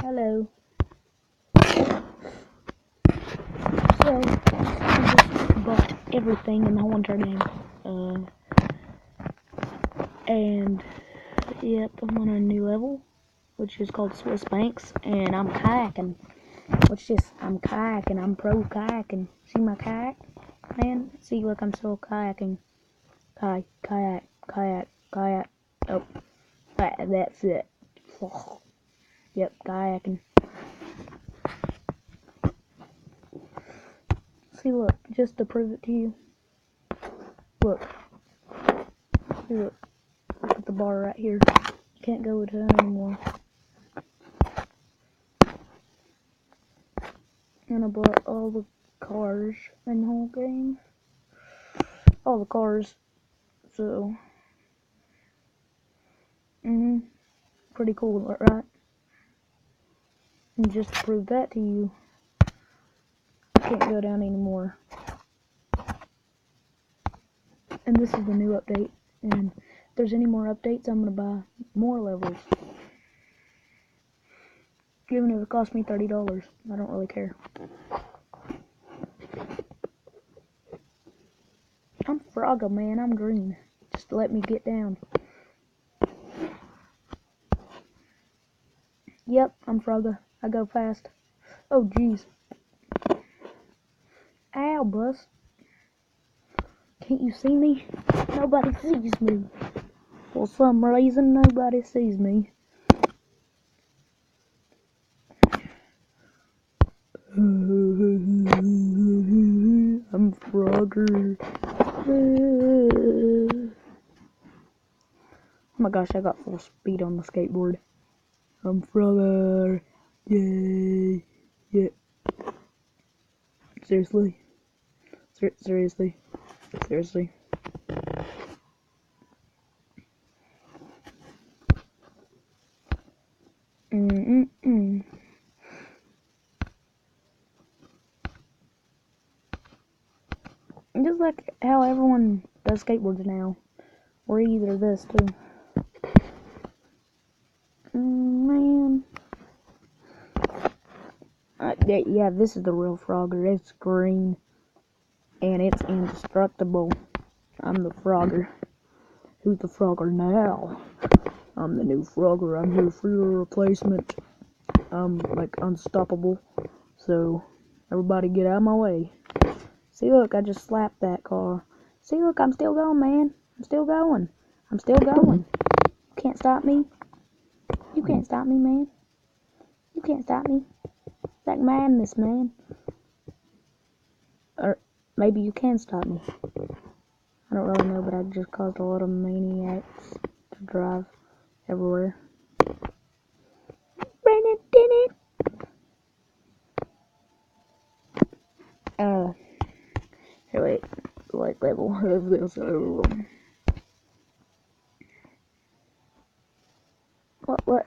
Hello. So, I just bought everything in the whole entire game. And, yep, I'm on a new level, which is called Swiss Banks, and I'm kayaking. I'm kayaking, I'm pro kayaking. See my kayak, man? See, look, I'm still kayaking. Kayak. Oh, that's it. Yep, kayaking. See, look, just to prove it to you. Look. See, look at the bar right here. Can't go with it anymore. And I bought all the cars in the whole game. All the cars. So, pretty cool, right? And just to prove that to you, I can't go down anymore. And this is the new update. And if there's any more updates, I'm gonna buy more levels. Even if it costs me $30, I don't really care. I'm Frogger, man. I'm green. Just let me get down. Yep, I'm Frogger. I go fast. Oh, jeez. Ow, bus. Can't you see me? Nobody sees me. For some reason, nobody sees me. I'm Frogger. Oh my gosh, I got full speed on the skateboard. I'm Frogger. Yay. Yeah. Seriously? Seriously? Just like how everyone does skateboards now. Or either this too. Man. Yeah, this is the real Frogger. It's green. And it's indestructible. I'm the Frogger. Who's the Frogger now? I'm the new Frogger. I'm here for your replacement. I'm like unstoppable. So everybody get out of my way. See, look, I just slapped that car. See, look, I'm still going, man. I'm still going. You can't stop me. You can't stop me, man. You can't stop me. It's like madness, man. Or maybe you can stop me. I don't really know, but I just caused a lot of maniacs to drive everywhere. Here, wait. Like level of this. What?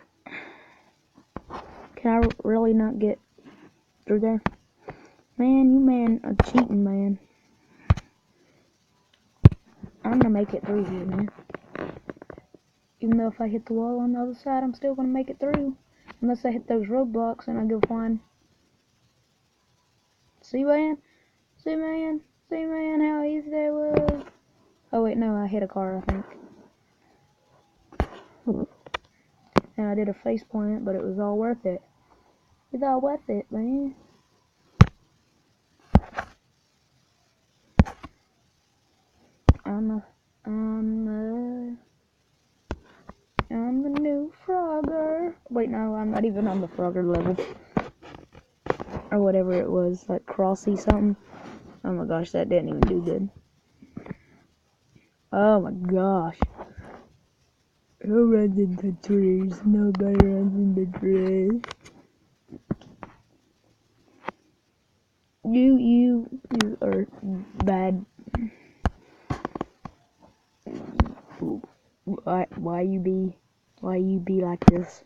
Can I really not get through there? Man, you man are cheating, man. I'm gonna make it through here, man. Even though if I hit the wall on the other side, I'm still gonna make it through. Unless I hit those roadblocks and I go flying. See, man? See, man, how easy that was. Oh, wait, no, I hit a car, I think. And I did a face plant, but it was all worth it. It's all worth it, man. I'm the new Frogger. Wait, no, I'm not even on the Frogger level. Or whatever it was, like Crossy something. Oh my gosh, that didn't even do good. Oh my gosh. Who runs in the trees? Nobody runs in the trees. You are bad. Why you be like this?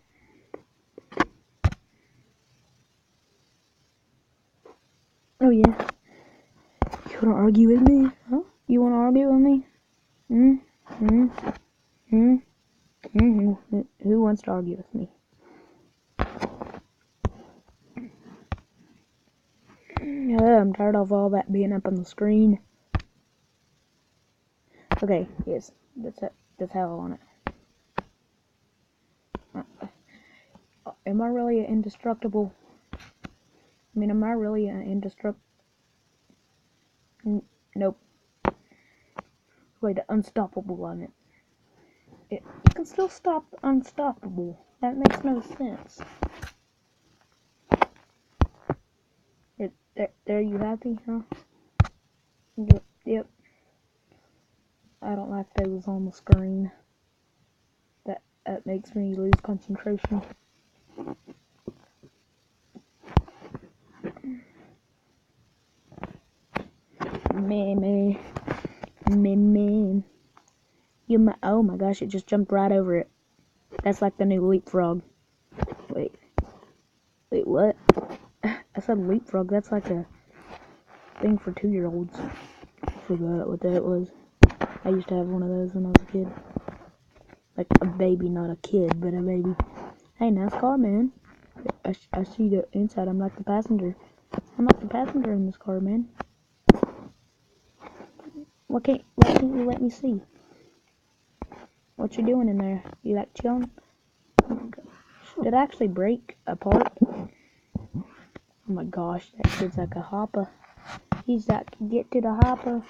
Oh yeah. You wanna argue with me? Huh? You wanna argue with me? Who wants to argue with me? tired of all that being up on the screen. Okay, yes, that's how I want it. Am I really an indestructible? I mean, am I really an indestructible? Nope. Wait, unstoppable on it. You can still stop unstoppable. That makes no sense. There you happy, huh? Yep. I don't like those on the screen. That makes me lose concentration. Man. Oh my gosh, it just jumped right over it. That's like the new leapfrog. Wait, what? I said leapfrog, that's like a thing for 2-year-olds. I forgot what that was. I used to have one of those when I was a kid. Like a baby, not a kid, but a baby. Hey, nice car, man. I see the inside. I'm like the passenger. I'm like the passenger in this car, man. Why can't you let me see? What you doing in there? You like chilling? Did it actually break apart? Oh my gosh, that kid's like a hopper. He's like, get to the hopper.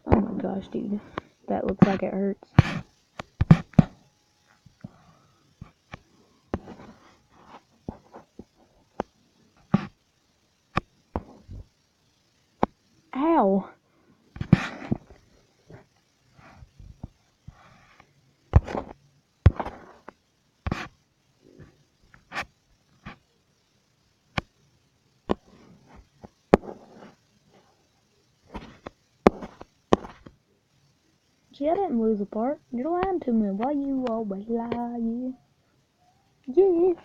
Oh my gosh, dude. That looks like it hurts. Ow! See, I didn't lose a part. You're lying to me. Why you always lie? Yeah.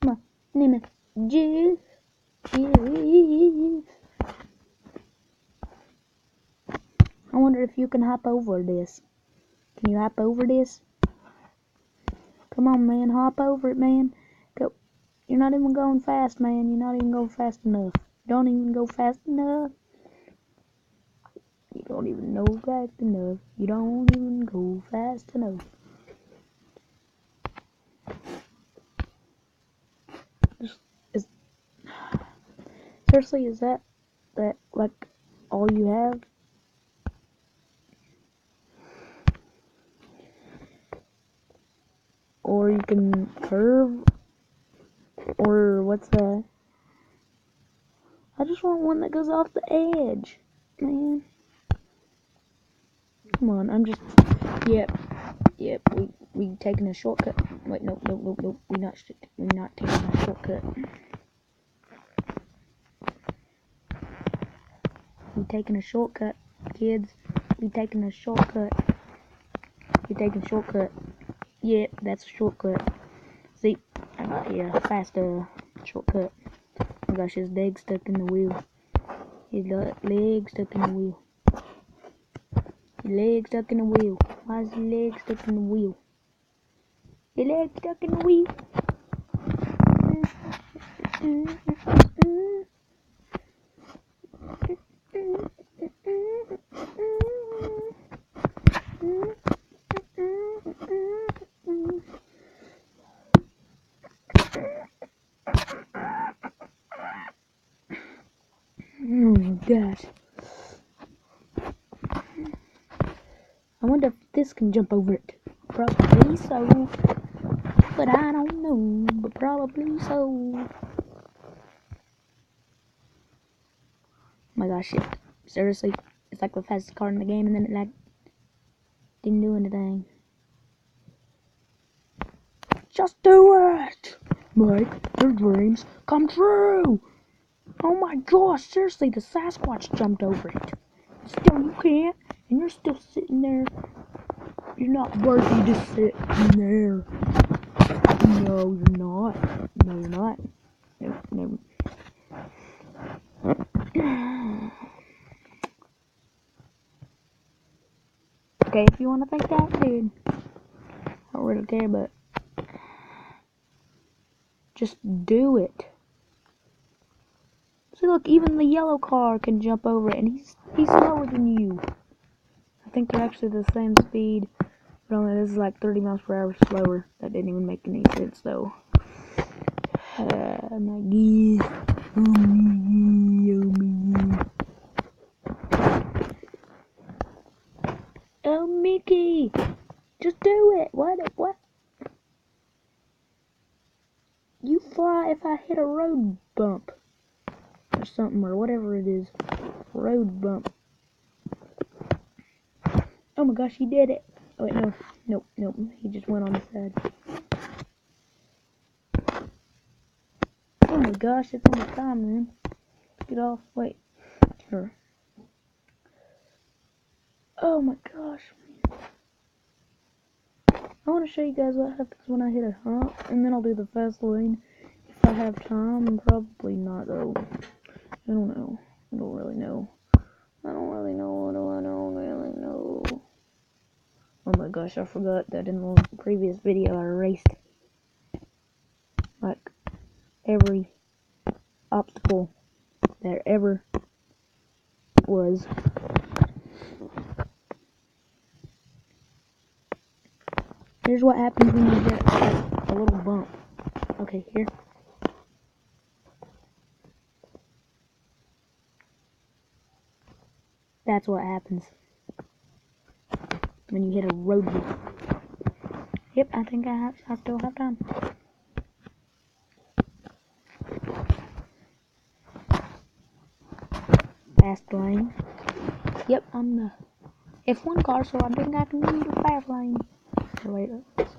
My name is Jeff. Yeah. I wonder if you can hop over this. Can you hop over this? Come on, man. Hop over it, man. Go. You're not even going fast, man. You're not even going fast enough. You don't even go fast enough. You don't even know fast enough. You don't even go fast enough. Seriously, is that like all you have? Or you can curve? Or what's that? I just want one that goes off the edge, man. Come on, I'm just. Yep. We taking a shortcut. Wait, nope. We're not taking a shortcut. We taking a shortcut, kids. We taking a shortcut. We taking a shortcut. Yep, that's a shortcut. See, I got here fast shortcut. Oh my gosh, his leg stuck in the wheel. His leg stuck in the wheel. His leg stuck in the wheel. Why is his leg stuck in the wheel? His leg stuck in the wheel. Oh my gosh. I wonder if this can jump over it. Probably so. But I don't know. But probably so. Oh my gosh, seriously. It's like the fastest car in the game and then it like didn't do anything. Just do it! Make your dreams come true! Oh my gosh, seriously, the Sasquatch jumped over it. Still you can't, and you're still sitting there. You're not worthy to sit in there. No, you're not. No, you're not. No. Okay, if you want to think that, dude. I don't really care, but Just do it. See, look, even the yellow car can jump over it, and he's slower than you. I think they're actually the same speed, but only this is like 30 miles per hour slower. That didn't even make any sense, though. Maggie. Oh, me. Oh, me. Oh, Mickey. Just do it. What? You fly if I hit a road bump. Or something, or whatever it is. Road bump. Oh my gosh, he did it. Oh wait, no. Nope. He just went on the side. Oh my gosh, it's almost time, man. Get off. Wait. Here. Oh my gosh. I want to show you guys what happens when I hit a hump, and then I'll do the fast lane if I have time. Probably not, though. I don't know. I don't really know. I don't really know. Oh my gosh, I forgot that in the previous video I raced like every obstacle there ever was. Here's what happens when you get a little bump. Okay, here. That's what happens when you hit a road bump. Yep, I think I still have time. Fast lane. Yep, I'm the F1 car, so I think I can use the fast lane. Oh, wait,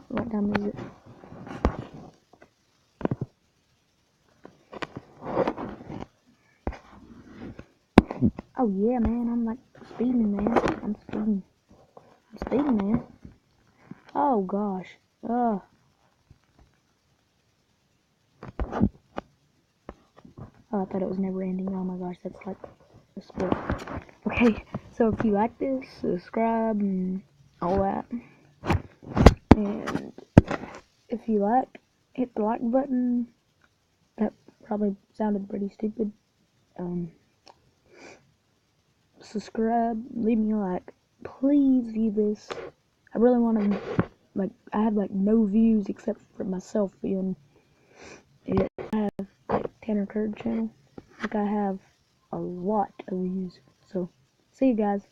what time is it? Oh yeah, man, I'm like speeding, man. I'm speeding, man. Oh gosh. Oh, I thought it was never ending. Oh my gosh, that's like a sport. Okay, so if you like this, subscribe and all that. And if you like, hit the like button. That probably sounded pretty stupid. Subscribe, leave me a like. Please view this. I really want to, like, I have like no views except for myself viewing it. I have like Tanner Curd channel. Like I have a lot of views. So, see you guys.